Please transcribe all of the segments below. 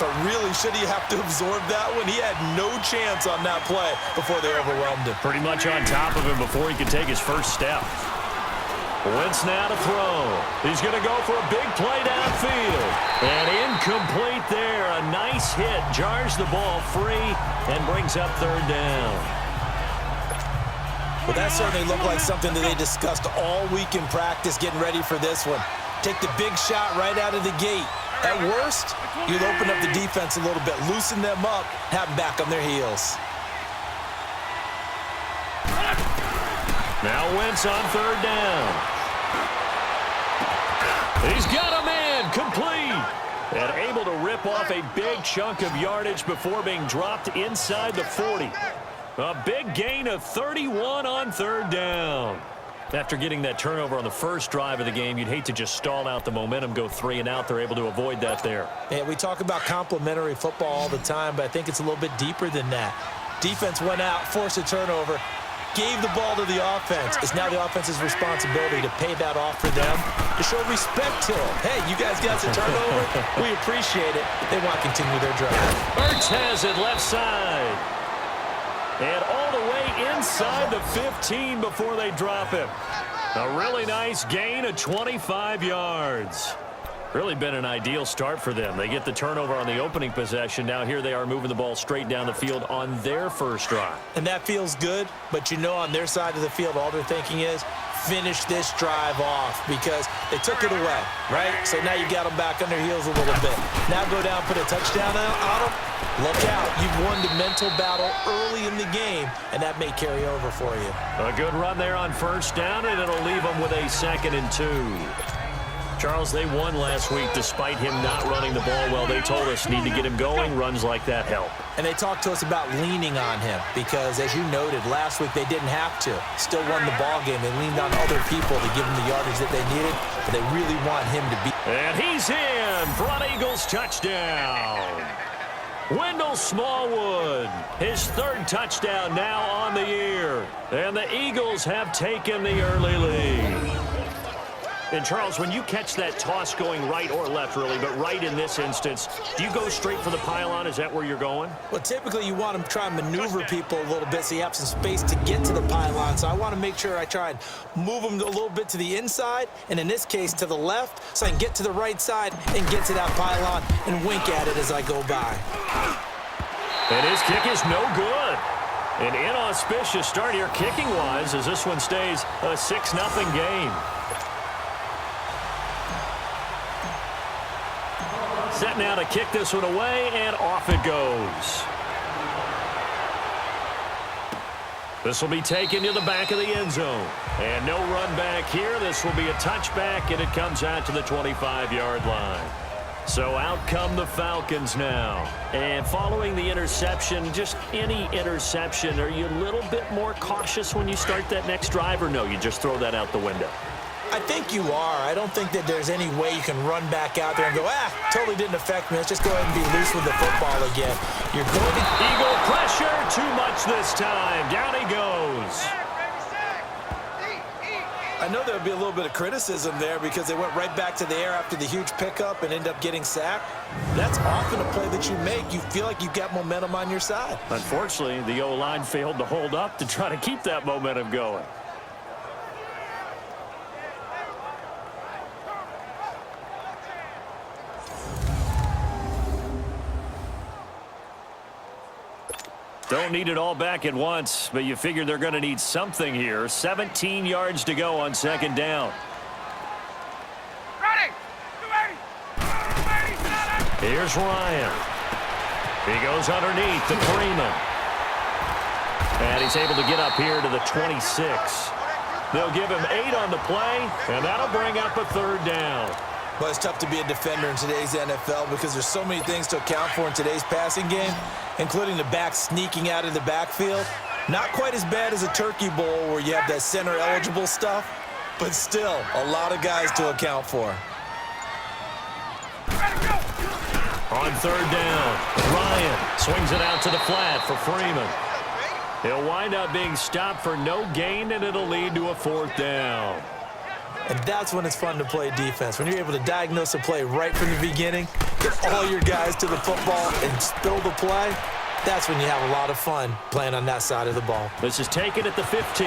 But really, should he have to absorb that one? He had no chance on that play before they overwhelmed him. Pretty much on top of him before he could take his first step. Wentz now to throw. He's going to go for a big play downfield. And incomplete there. A nice hit. Jars the ball free and brings up third down. Well, that certainly looked like something that they discussed all week in practice getting ready for this one. Take the big shot right out of the gate. At worst, you'll open up the defense a little bit, loosen them up, have them back on their heels. Now Wentz on third down. He's got a man, complete. And able to rip off a big chunk of yardage before being dropped inside the 40. A big gain of 31 on third down. After getting that turnover on the first drive of the game, you'd hate to just stall out the momentum, go 3 and out. They're able to avoid that there. Yeah, we talk about complementary football all the time, but I think it's a little bit deeper than that. Defense went out, forced a turnover, gave the ball to the offense. It's now the offense's responsibility to pay that off for them, to show respect to them. Hey, you guys got the turnover. We appreciate it. They want to continue their drive. Ertz has it left side. And all the way inside the 15 before they drop him. A really nice gain of 25 yards. Really been an ideal start for them. They get the turnover on the opening possession. Now here they are moving the ball straight down the field on their first drive. And that feels good, but you know on their side of the field all they're thinking is finish this drive off because they took it away, right? So now you got them back on their heels a little bit. Now go down, put a touchdown on them. Look out. You've won the mental battle early in the game, and that may carry over for you. A good run there on first down, and it'll leave them with a 2nd and 2. Charles, they won last week despite him not running the ball well. They told us need to get him going. Runs like that help. And they talked to us about leaning on him because, as you noted, last week they didn't have to. Still won the ball game. They leaned on other people to give them the yardage that they needed, but they really want him to be. And he's in for an Eagles touchdown. Wendell Smallwood, his 3rd touchdown now on the year. And the Eagles have taken the early lead. And, Charles, when you catch that toss going right or left, really, but right in this instance, do you go straight for the pylon? Is that where you're going? Well, typically you want to try and maneuver people a little bit so you have some space to get to the pylon. So I want to make sure I try and move them a little bit to the inside, and in this case to the left, so I can get to the right side and get to that pylon and wink at it as I go by. And his kick is no good. An inauspicious start here kicking-wise as this one stays a 6-0 game. Set now to kick this one away, and off it goes. This will be taken to the back of the end zone. And no run back here. This will be a touchback, and it comes out to the 25-yard line. So out come the Falcons now. And following the interception, just any interception, are you a little bit more cautious when you start that next drive, or no, you just throw that out the window? I think you are. I don't think that there's any way you can run back out there and go, totally didn't affect me. Let's just go ahead and be loose with the football again. You're going to... Eagle pressure, too much this time. Down he goes. I know there would be a little bit of criticism there because they went right back to the air after the huge pickup and end up getting sacked. That's often a play that you make. You feel like you've got momentum on your side. Unfortunately, the O-line failed to hold up to try to keep that momentum going. Don't need it all back at once, but you figure they're going to need something here. 17 yards to go on 2nd down. Here's Ryan. He goes underneath to Freeman. And he's able to get up here to the 26. They'll give him 8 on the play, and that'll bring up a 3rd down. Well, it's tough to be a defender in today's NFL because there's so many things to account for in today's passing game, including the back sneaking out of the backfield. Not quite as bad as a turkey bowl where you have that center-eligible stuff, but still a lot of guys to account for. On 3rd down, Ryan swings it out to the flat for Freeman. He'll wind up being stopped for no gain, and it'll lead to a 4th down. And that's when it's fun to play defense. When you're able to diagnose a play right from the beginning, get all your guys to the football and spill the play, that's when you have a lot of fun playing on that side of the ball. This is taken at the 15.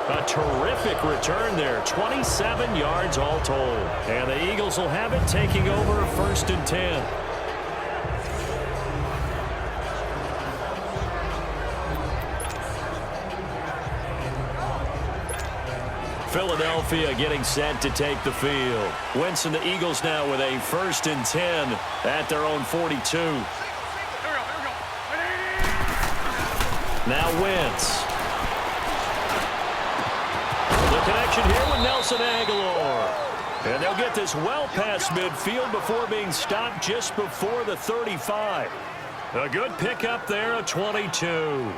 A terrific return there. 27 yards all told. And the Eagles will have it, taking over 1st and 10. Philadelphia getting set to take the field. Wentz and the Eagles now with a 1st and 10 at their own 42. Now Wentz. The connection here with Nelson Aguilar. And they'll get this well past midfield before being stopped just before the 35. A good pickup there, a 22.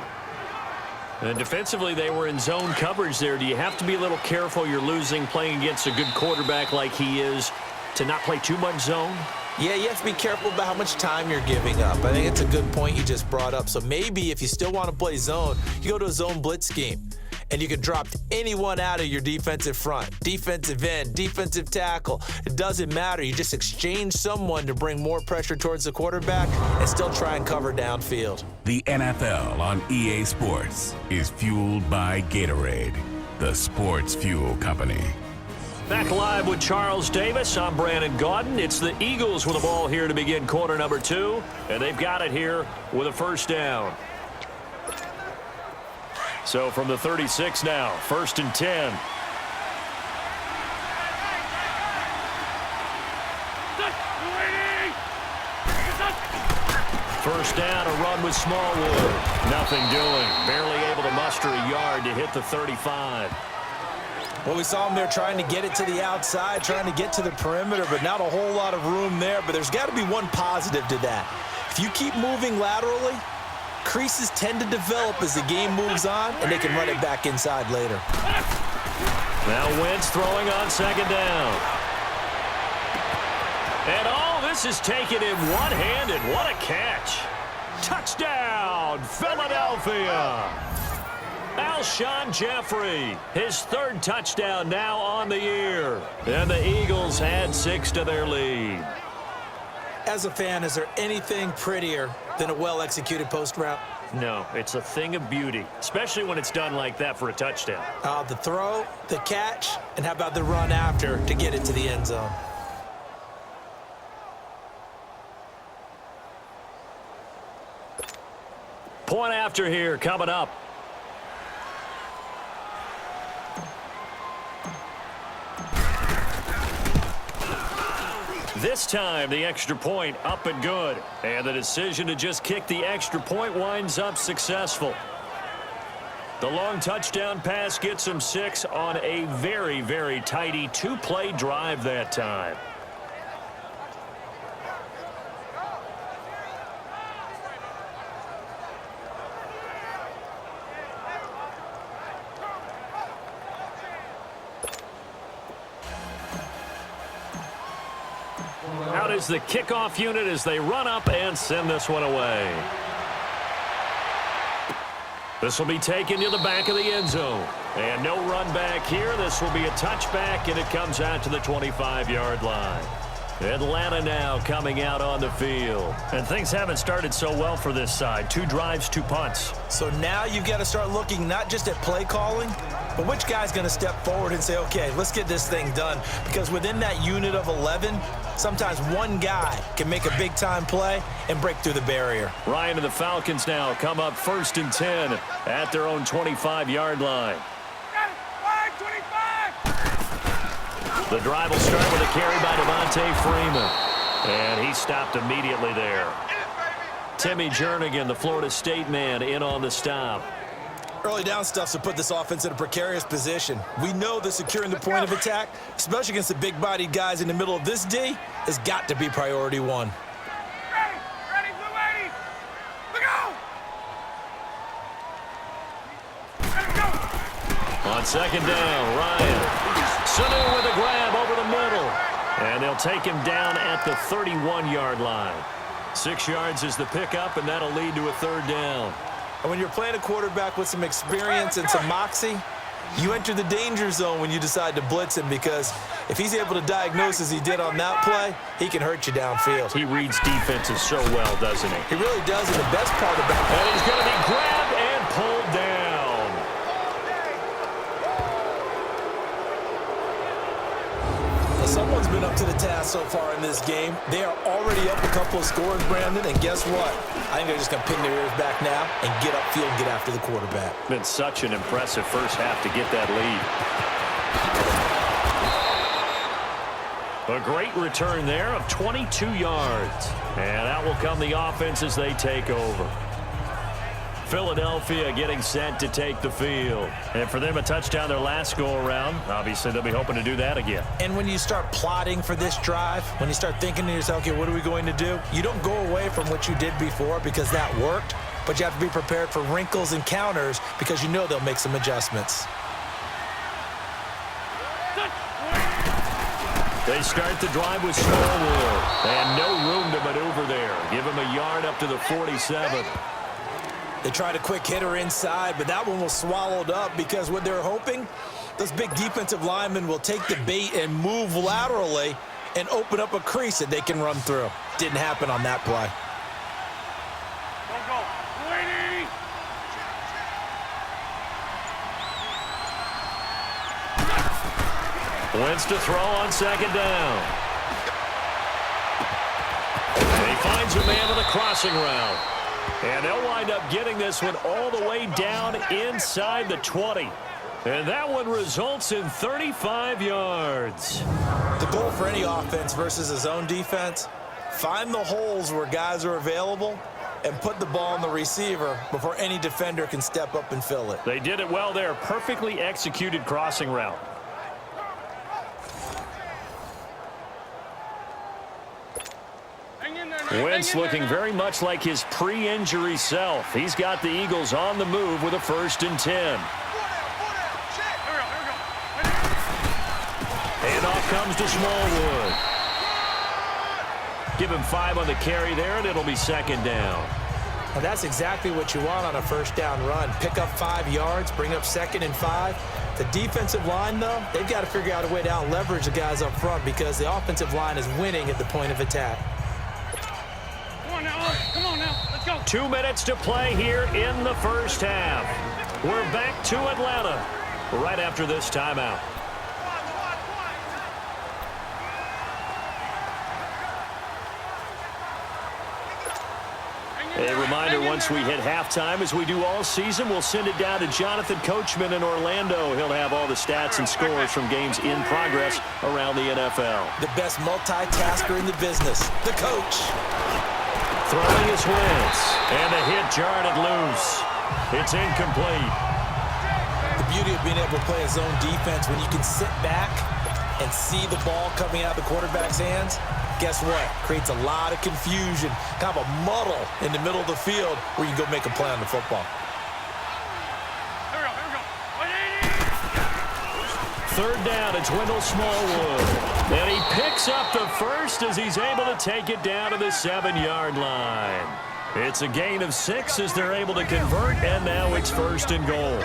And defensively, they were in zone coverage there. Do you have to be a little careful? You're losing playing against a good quarterback like he is to not play too much zone? Yeah, you have to be careful about how much time you're giving up. I think it's a good point you just brought up. So maybe if you still want to play zone, you go to a zone blitz scheme. And you can drop anyone out of your defensive front, defensive end, defensive tackle. It doesn't matter. You just exchange someone to bring more pressure towards the quarterback and still try and cover downfield. The NFL on EA Sports is fueled by Gatorade, the sports fuel company. Back live with Charles Davis. I'm Brandon Gaudin. It's the Eagles with the ball here to begin quarter number 2. And they've got it here with a 1st down. So from the 36 now, 1st and 10. First down, a run with Smallwood. Nothing doing. Barely able to muster a yard to hit the 35. Well, we saw him there trying to get it to the outside, trying to get to the perimeter, but not a whole lot of room there. But there's got to be one positive to that. If you keep moving laterally, creases tend to develop as the game moves on, and they can run it back inside later. Now Wentz throwing on 2nd down. And all this is taken in one-handed. What a catch. Touchdown, Philadelphia. Alshon Jeffrey, his 3rd touchdown now on the year. And the Eagles add 6 to their lead. As a fan, is there anything prettier than a well-executed post route? No, it's a thing of beauty, especially when it's done like that for a touchdown. The throw, the catch, and how about the run after to get it to the end zone? Point after here coming up. This time, the extra point up and good. And the decision to just kick the extra point winds up successful. The long touchdown pass gets them 6 on a very, very tidy 2-play drive that time. Out is the kickoff unit as they run up and send this one away. This will be taken to the back of the end zone. And no run back here. This will be a touchback, and it comes out to the 25-yard line. Atlanta now coming out on the field. And things haven't started so well for this side. 2 drives, 2 punts. So now you've got to start looking not just at play calling, but which guy's going to step forward and say, okay, let's get this thing done. Because within that unit of 11, sometimes one guy can make a big-time play and break through the barrier. Ryan and the Falcons now come up 1st and 10 at their own 25-yard line. The drive will start with a carry by Devontae Freeman. And he stopped immediately there. Timmy Jernigan, the Florida State man, in on the stop. Early down stuff to put this offense in a precarious position. We know that securing the point of attack, especially against the big-bodied guys in the middle of this D, has got to be priority 1. Ready, Blue 80. Look out! Let's go! On 2nd down, Ryan. Sanu with a grab over the middle. And they'll take him down at the 31-yard line. 6 yards is the pickup, and that'll lead to a 3rd down. And when you're playing a quarterback with some experience and some moxie, you enter the danger zone when you decide to blitz him, because if he's able to diagnose as he did on that play, he can hurt you downfield. He reads defenses so well, doesn't he? He really does, and the best part about it, and he's going to be grabbed and pulled down. Someone's been up to the task so far in this game. They are already up a couple of scores, Brandon, and guess what? I think they're just going to pin their ears back now and get upfield and get after the quarterback. Been such an impressive first half to get that lead. A great return there of 22 yards. And out will come the offense as they take over. Philadelphia getting set to take the field. And for them, a touchdown their last go-around. Obviously, they'll be hoping to do that again. And when you start plotting for this drive, when you start thinking to yourself, okay, what are we going to do? You don't go away from what you did before because that worked, but you have to be prepared for wrinkles and counters because you know they'll make some adjustments. They start the drive with Smallwood. And no room to maneuver there. Give him a yard up to the 47. They tried a quick hitter inside, but that one was swallowed up because what they're hoping, those big defensive linemen will take the bait and move laterally and open up a crease that they can run through. Didn't happen on that play. Wentz to throw on second down. And he finds a man with a crossing route. And they'll wind up getting this one all the way down inside the 20. And that one results in 35 yards. The goal for any offense versus a zone defense, find the holes where guys are available and put the ball on the receiver before any defender can step up and fill it. They did it well there. Perfectly executed crossing route. Wentz looking very much like his pre-injury self. He's got the Eagles on the move with a 1st and 10. Handoff comes to Smallwood. Give him 5 on the carry there, and it'll be 2nd down. And that's exactly what you want on a 1st down run. Pick up 5 yards, bring up 2nd and 5. The defensive line, though, they've got to figure out a way to out-leverage the guys up front because the offensive line is winning at the point of attack. Come on now, let's go. 2 minutes to play here in the first half. We're back to Atlanta right after this timeout. A reminder, once we hit halftime, as we do all season, we'll send it down to Jonathan Coachman in Orlando. He'll have all the stats and scores from games in progress around the NFL. The best multitasker in the business, the coach. Throwing his Wentz, and the hit jarred it loose. It's incomplete. The beauty of being able to play a zone defense when you can sit back and see the ball coming out of the quarterback's hands, guess what? Creates a lot of confusion, kind of a muddle in the middle of the field where you can go make a play on the football. Here we go. 3rd down, it's Wendell Smallwood. And he picks up the 1st as he's able to take it down to the 7-yard line. It's a gain of 6 as they're able to convert, and now it's 1st and goal.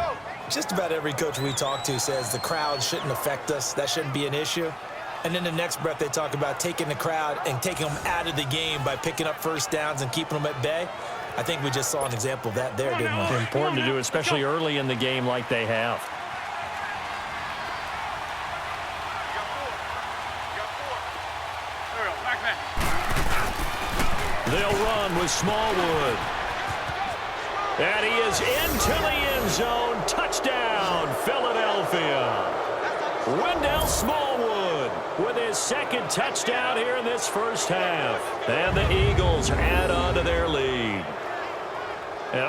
Just about every coach we talk to says the crowd shouldn't affect us. That shouldn't be an issue. And in the next breath, they talk about taking the crowd and taking them out of the game by picking up 1st downs and keeping them at bay. I think we just saw an example of that there, didn't we? Important to do, especially early in the game like they have. They'll run with Smallwood. And he is into the end zone. Touchdown, Philadelphia. Wendell Smallwood with his 2nd touchdown here in this first half. And the Eagles add on to their lead. And